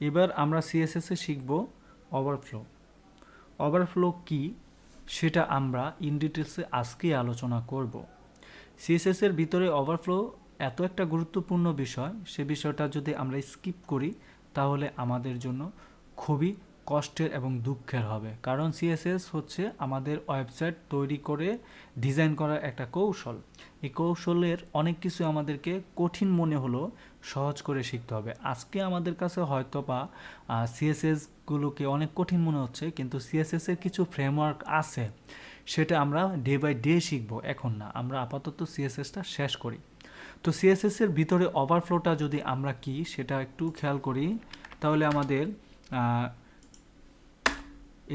এবার আমরা সিএসএস এ শিখব ওভারফ্লো। ওভারফ্লো কি সেটা আমরা ইন ডিটেলসে আজকে আলোচনা করব। সিএসএস এর ভিতরে ওভারফ্লো এত একটা গুরুত্বপূর্ণ বিষয়, সে বিষয়টা যদি আমরা স্কিপ করি তাহলে আমাদের জন্য খুবই কষ্টের এবং দুঃখের হবে। কারণ সিএসএস হচ্ছে আমাদের ওয়েবসাইট তৈরি করে ডিজাইন করার একটা কৌশল। এই কৌশলের অনেক কিছু আমাদেরকে কঠিন মনে হলো সহজ করে শিখতে হবে। আজকে আমাদের কাছে হয়তো বা সিএসএসগুলোকে অনেক কঠিন মনে হচ্ছে, কিন্তু সিএসএসের কিছু ফ্রেমওয়ার্ক আছে, সেটা আমরা ডে বাই ডে শিখবো, এখন না। আমরা আপাতত সিএসএসটা শেষ করি। তো সিএসএসের ভিতরে ওভারফ্লোটা যদি আমরা কি সেটা একটু খেয়াল করি, তাহলে আমাদের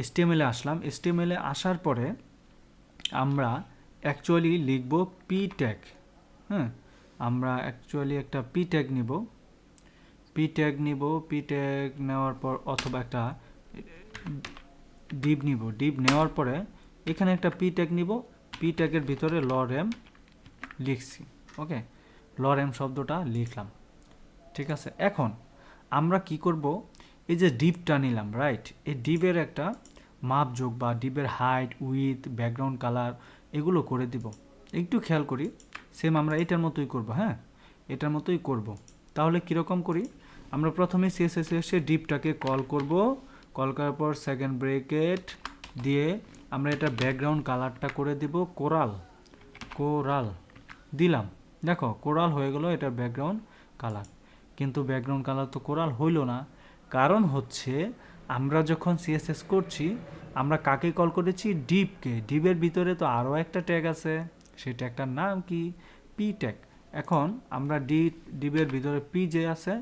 এসটিএমএলে আসলাম। এসটিএমএলে আসার পরে আমরা অ্যাকচুয়ালি লিখব পি ট্যাগ। হ্যাঁ, আমরা অ্যাকচুয়ালি একটা পি ট্যাগ নিব। পি ট্যাগ নেওয়ার পর অথবা একটা ডিভ নিব। ডিভ নেওয়ার পরে এখানে একটা পি ট্যাগ নিব। পি ট্যাগের ভিতরে লরেম লিখছি। ওকে, লরেম শব্দটা লিখলাম, ঠিক আছে। এখন আমরা কি করব, এই যে ডিভটা নিলাম, রাইট, এই ডিভের একটা মাপযোগ বা ডিভের হাইট, উইথ, ব্যাকগ্রাউন্ড কালার এগুলো করে দিব। একটু খেয়াল করি, সেম আমরা এটার মতোই করব। হ্যাঁ, এটার মতোই করব। তাহলে কীরকম করি, আমরা প্রথমে সিএসএস এসে ডিভটাকে কল করব। কল করার পর সেকেন্ড ব্রেকেট দিয়ে আমরা এটা ব্যাকগ্রাউন্ড কালারটা করে দিব কোরাল দিলাম। দেখো কোরাল হয়ে গেল এটা ব্যাকগ্রাউন্ড কালার। কিন্তু ব্যাকগ্রাউন্ড কালার তো কোরাল হইল না, কারণ হচ্ছে আমরা যখন সিএসএস করছি আমরা কাকে কল করেছি, ডিভকে। ডিভের ভিতরে তো আরও একটা ট্যাগ আছে, সেই ট্যাগটার নাম কি, পি ট্যাগ। এখন আমরা ডিভের ভিতরে পি যে আছে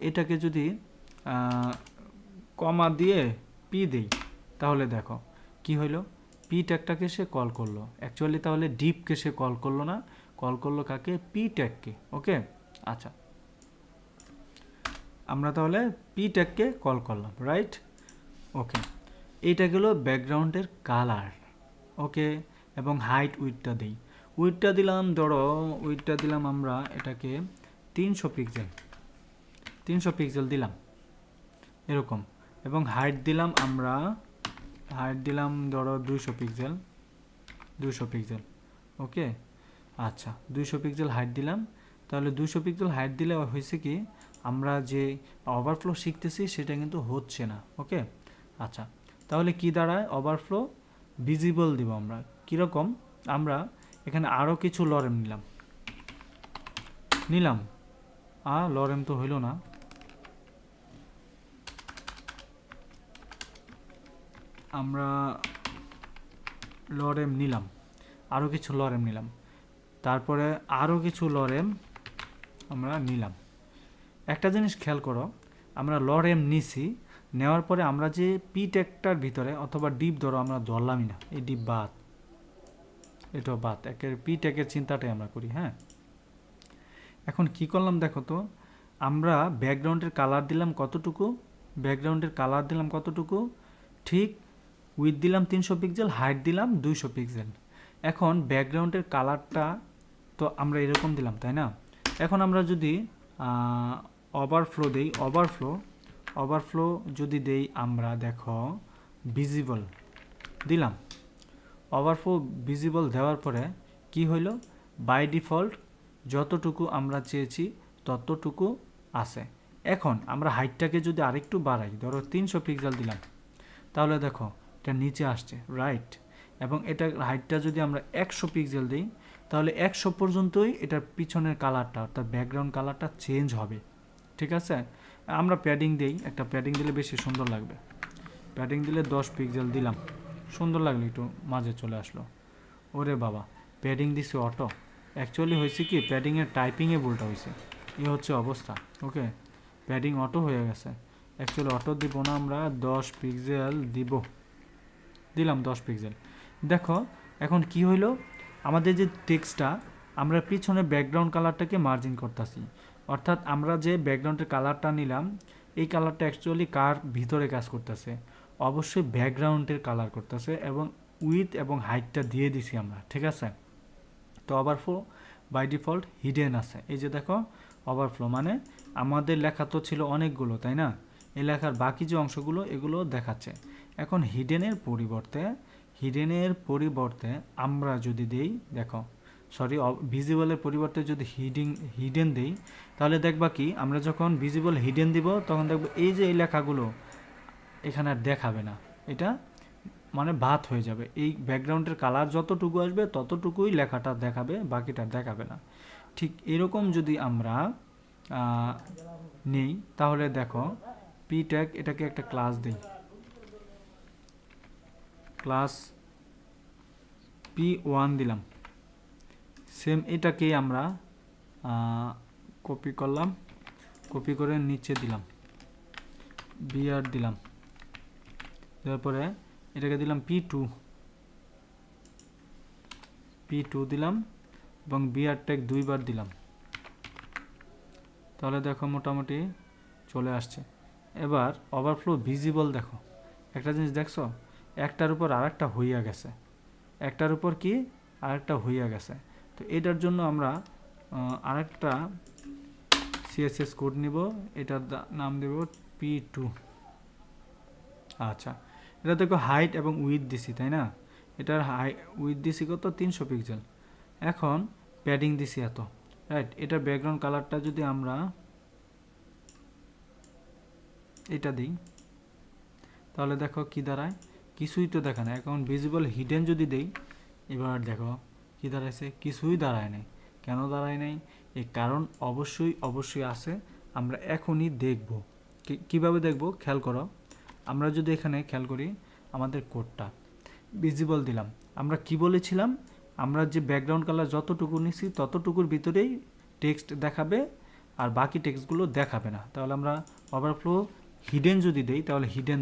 এটাকে যদি কমা দিয়ে পি দেই, তাহলে দেখো কি হইল, পি ট্যাগটাকে সে কল করলো। অ্যাকচুয়ালি তাহলে ডিভকে সে কল করলো না, কল করলো কাকে, পি ট্যাগকে। ওকে, আচ্ছা, আমরা তাহলে পি ট্যাগকে কল করলাম, রাইট। ওকে, এইটা গেল ব্যাকগ্রাউন্ডের কালার। ওকে, এবং হাইট উইডটা দিই। উইডটা দিলাম, ধরো উইডটা দিলাম আমরা এটাকে 300 পিক্সেল দিলাম এরকম। এবং হাইট দিলাম আমরা, হাইট দিলাম ধরো 200 পিক্সেল। ওকে, আচ্ছা, 200 পিক্সেল হাইট দিলাম। তাহলে 200 পিক্সেল হাইট দিলে হয়েছে কি, আমরা যে ওভারফ্লো শিখতেছি সেটা কিন্তু হচ্ছে না। ওকে, আচ্ছা, তাহলে কি দাঁড়ায়, ওভারফ্লো ভিজিবল দিব আমরা। কীরকম, আমরা এখানে আরও কিছু লরেম নিলাম। লরেম তো হইল না, আমরা লরেম নিলাম, আরও কিছু লরেম নিলাম, তারপরে আরও কিছু লরেম আমরা নিলাম। একটা জিনিস খেয়াল করো, আমরা লরেম নিছি, নেওয়ার পরে আমরা যে পি ট্যাগটার ভিতরে অথবা ডিপ ধরো আমরা ধরলামই না, এই ডিপ বাদ, এটাও বাদ, একের পি ট্যাগের চিন্তাটাই আমরা করি। হ্যাঁ, এখন কি করলাম দেখো তো, আমরা ব্যাকগ্রাউন্ডের কালার দিলাম কতটুকু, ঠিক উইথ দিলাম 300 পিক্সেল, হাইট দিলাম 200 পিক্সেল। এখন ব্যাকগ্রাউন্ডের কালারটা তো আমরা এরকম দিলাম, তাই না। এখন আমরা যদি ওভারফ্লো দেই, ওভারফ্লো যদি দেই আমরা, দেখো ভিজিবল দিলাম। ওভারফ্লো ভিজিবল দেওয়ার পরে কি হইল, বাই ডিফল্ট যতটুকু আমরা চেয়েছি ততটুকু আছে। এখন আমরা হাইটটাকে যদি আরেকটু বাড়াই, ধরো 300 পিক্সেল দিলাম, তাহলে দেখো এটা নিচে আসছে, রাইট। এবং এটা হাইটটা যদি আমরা 100 পিক্সেল দিই, তাহলে 100 পর্যন্তই এটার পিছনের কালারটা অর্থাৎ ব্যাকগ্রাউন্ড কালারটা চেঞ্জ হবে, ঠিক আছে। আমরা প্যাডিং দিই, একটা প্যাডিং দিলে বেশি সুন্দর লাগবে। প্যাডিং দিলে 10 পিক্সেল দিলাম, সুন্দর লাগলো, একটু মাঝে চলে আসলো। ওরে বাবা, প্যাডিং দিছে অটো। অ্যাকচুয়ালি হয়েছে কি, প্যাডিংয়ের টাইপিংয়ে ভুলটা হয়েছে, এই হচ্ছে অবস্থা। ওকে, প্যাডিং অটো হয়ে গেছে। অ্যাকচুয়ালি অটো দিব না, আমরা 10 পিক্সেল দিলাম 10 পিক্সেল। দেখো এখন কি হইলো, আমাদের যে টেক্সটটা, আমরা পিছনে ব্যাকগ্রাউন্ড কালারটাকে মার্জিন করতেছি। অর্থাৎ আমরা যে ব্যাকগ্রাউন্ডের কালারটা নিলাম, এই কালারটা অ্যাকচুয়ালি কার ভিতরে কাজ করতেছে, অবশ্যই ব্যাকগ্রাউন্ডের কালার করতেছে। এবং উইথ এবং হাইটটা দিয়ে দিছি আমরা, ঠিক আছে। তো ওভারফ্লো বাই ডিফল্ট হিডেন আছে। এই যে দেখো ওভারফ্লো মানে আমাদের লেখা তো ছিল অনেকগুলো, তাই না। এই লেখার বাকি যে অংশগুলো এগুলো দেখাচ্ছে। এখন হিডেনের পরিবর্তে আমরা যদি দেই, দেখো সরি ভিজিবলের পরিবর্তে যদি হিডেন দেই, তাহলে দেখবা কি আমরা যখন ভিজিবল হিডেন দিব তখন দেখব এই যে এই লেখাগুলো এখানে আর দেখাবে না, এটা মানে বাদ হয়ে যাবে। এই ব্যাকগ্রাউন্ডের কালার যতটুকু আসবে ততটুকুই লেখাটা দেখাবে, বাকিটা দেখাবে না। ঠিক এরকম যদি আমরা নেই, তাহলে দেখো পি ট্যাগ, এটাকে একটা ক্লাস দিই, ক্লাস P1 দিলাম। সেম এটাকে আমরা কপি করলাম, কপি করে নিচে দিলাম, বিআর দিলাম, তারপরে এটাকে দিলাম P2 দিলাম এবং বিআর ট্যাগ 2 বার দিলাম। তাহলে দেখো মোটামুটি চলে আসছে। এবার ওভারফ্লো ভিজিবল দেখো, একটা জিনিস দেখছো, একটার উপর আরেকটা হইয়া গেছে, একটার উপর কি আরেকটা হইয়া গেছে। তো এটার জন্য আমরা আরেকটা CSS কোড নিব, এটার নাম দেব P2। আচ্ছা, এটা দেখো হাইট এবং উইথ দিছি, তাই না? এটার উইথ দিছি কত 300 পিক্সেল। এখন প্যাডিং দিছি এত, রাইট? এটার ব্যাকগ্রাউন্ড কালারটা যদি আমরা এটা দিই, তাহলে দেখো কি দাঁড়ায়, কিছুই তো দেখা না। এখন ভিজিবল হিডেন যদি দেই, এবার দেখো কি দাঁড়াইছে, কিছুই দাঁড়ায় নাই। কেন দাঁড়ায় নাই? এই কারণ অবশ্যই আছে, আমরা এখনই দেখব। কিভাবে দেখব খেয়াল করো। আমরা যদি এখানে খেয়াল করি আমাদের কোডটা ভিজিবল দিলাম, আমরা কি বলেছিলাম, আমরা যে ব্যাকগ্রাউন্ড কালার যতটুকু নিছি ততটুকুর ভিতরেই টেক্সট দেখাবে, আর বাকি টেক্সটগুলো দেখাবে না। তাহলে আমরা ওভারফ্লো হিডেন যদি দেই, তাহলে হিডেন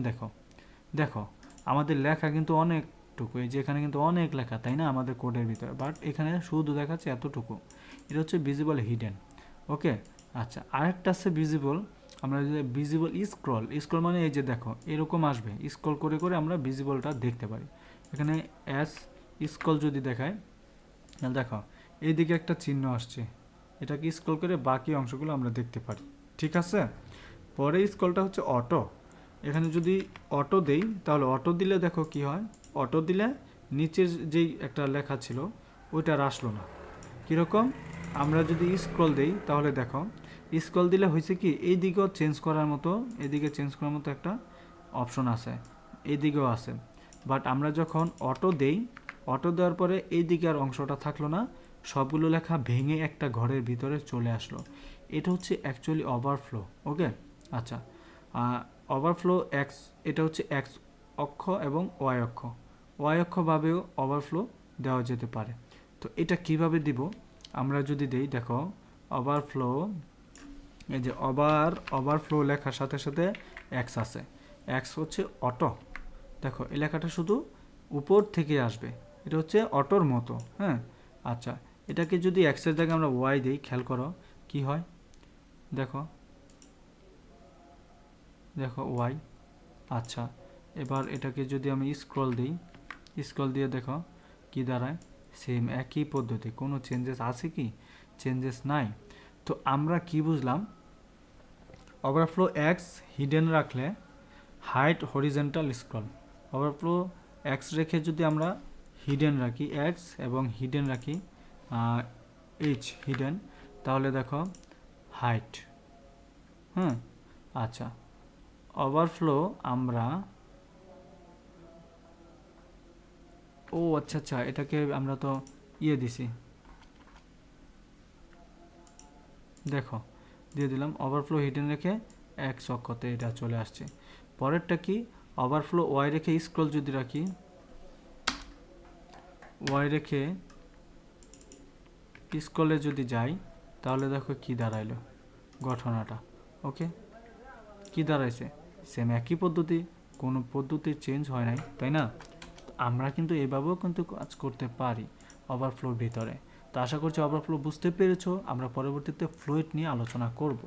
দেখো আমাদের লেখা কিন্তু অনেকটুকু, এই যে এখানে কিন্তু অনেক লেখা, তাই না, আমাদের কোডের ভিতরে, বাট এখানে শুধু দেখাচ্ছে এতটুকু। এটা হচ্ছে ভিজিবল হিডেন। ওকে, আচ্ছা, আরেকটা আছে ভিজিবল। আমরা যদি ভিজিবল স্ক্রল মানে এই যে দেখো এরকম আসবে, স্ক্রল করে করে আমরা ভিজিবলটা দেখতে পারি। এখানে স্ক্রল যদি দেখায়, দেখো এইদিকে একটা চিহ্ন আসছে, এটাকে স্ক্রল করে বাকি অংশগুলো আমরা দেখতে পারি। ঠিক আছে, পরে স্ক্রলটা হচ্ছে অটো। এখানে যদি অটো দেই, তাহলে অটো দিলে দেখো কি হয়, অটো দিলে নিচের যেই একটা লেখা ছিল ওইটা আর আসলো না। কীরকম, আমরা যদি স্ক্রল দেই তাহলে দেখো স্ক্রল দিলে হয়েছে কি, এই দিকেও চেঞ্জ করার মতো, এদিকে চেঞ্জ করার মতো একটা অপশন আছে, এইদিকেও আছে। বাট আমরা যখন অটো দেই, অটো দেওয়ার পরে এই দিকে আর অংশটা থাকলো না, সবগুলো লেখা ভেঙে একটা ঘরের ভিতরে চলে আসলো। এটা হচ্ছে অ্যাকচুয়ালি ওভারফ্লো। ওকে, আচ্ছা, ওভারফ্লো এক্স, এটা হচ্ছে এক্স অক্ষ এবং ওয়াই অক্ষভাবেও ওভারফ্লো দেওয়া যেতে পারে। তো এটা কিভাবে দিব, আমরা যদি দেই, দেখো ওভারফ্লো, এই যে ওভারফ্লো লেখার সাথে সাথে এক্স আছে, এক্স হচ্ছে অটো। দেখো এই লেখাটা শুধু উপর থেকে আসবে, এটা হচ্ছে অটোর মতো। হ্যাঁ, আচ্ছা, এটাকে যদি এক্সের জায়গায় আমরা ওয়াই দিই, খেয়াল করো কি হয়, দেখো ওয়াই। আচ্ছা, এবার এটাকে যদি আমি স্ক্রল দিই, স্ক্রল দিয়ে দেখো কি দাঁড়ায়, সেম একই পদ্ধতি, কোনো চেঞ্জেস আছে কি? চেঞ্জেস নাই। তো আমরা কি বুঝলাম, ওভারফ্লো এক্স হিডেন রাখলে height horizontal scroll, overflow x রেখে যদি আমরা হিডেন রাখি এক্স এবং হিডেন রাখি এইচ হিডেন, তাহলে দেখো হাইট। হ্যাঁ, আচ্ছা, ওভারফ্লো আমরা আচ্ছা, এটাকে আমরা তো দিছি, দেখো দিয়ে দিলাম ওভারফ্লো হিডেন রেখে এক্স অক্ষতে এটা চলে আসছে। পরেরটা কি, ওভারফ্লো ওয়াই রেখে স্ক্রল যদি রাখি, ওয়াই রেখে স্ক্রলে যদি যাই, তাহলে দেখো কি দাঁড়াইলো ঘটনাটা। ওকে, কি দাঁড়াইছে, সেম একই পদ্ধতি, কোনো পদ্ধতির চেঞ্জ হয় নাই, তাই না? আমরা কিন্তু এভাবেও কিন্তু কাজ করতে পারি ওভারফ্লোর ভিতরে। তো আশা করছি ওভারফ্লো বুঝতে পেরেছো। আমরা পরবর্তীতে ফ্লুইড নিয়ে আলোচনা করব।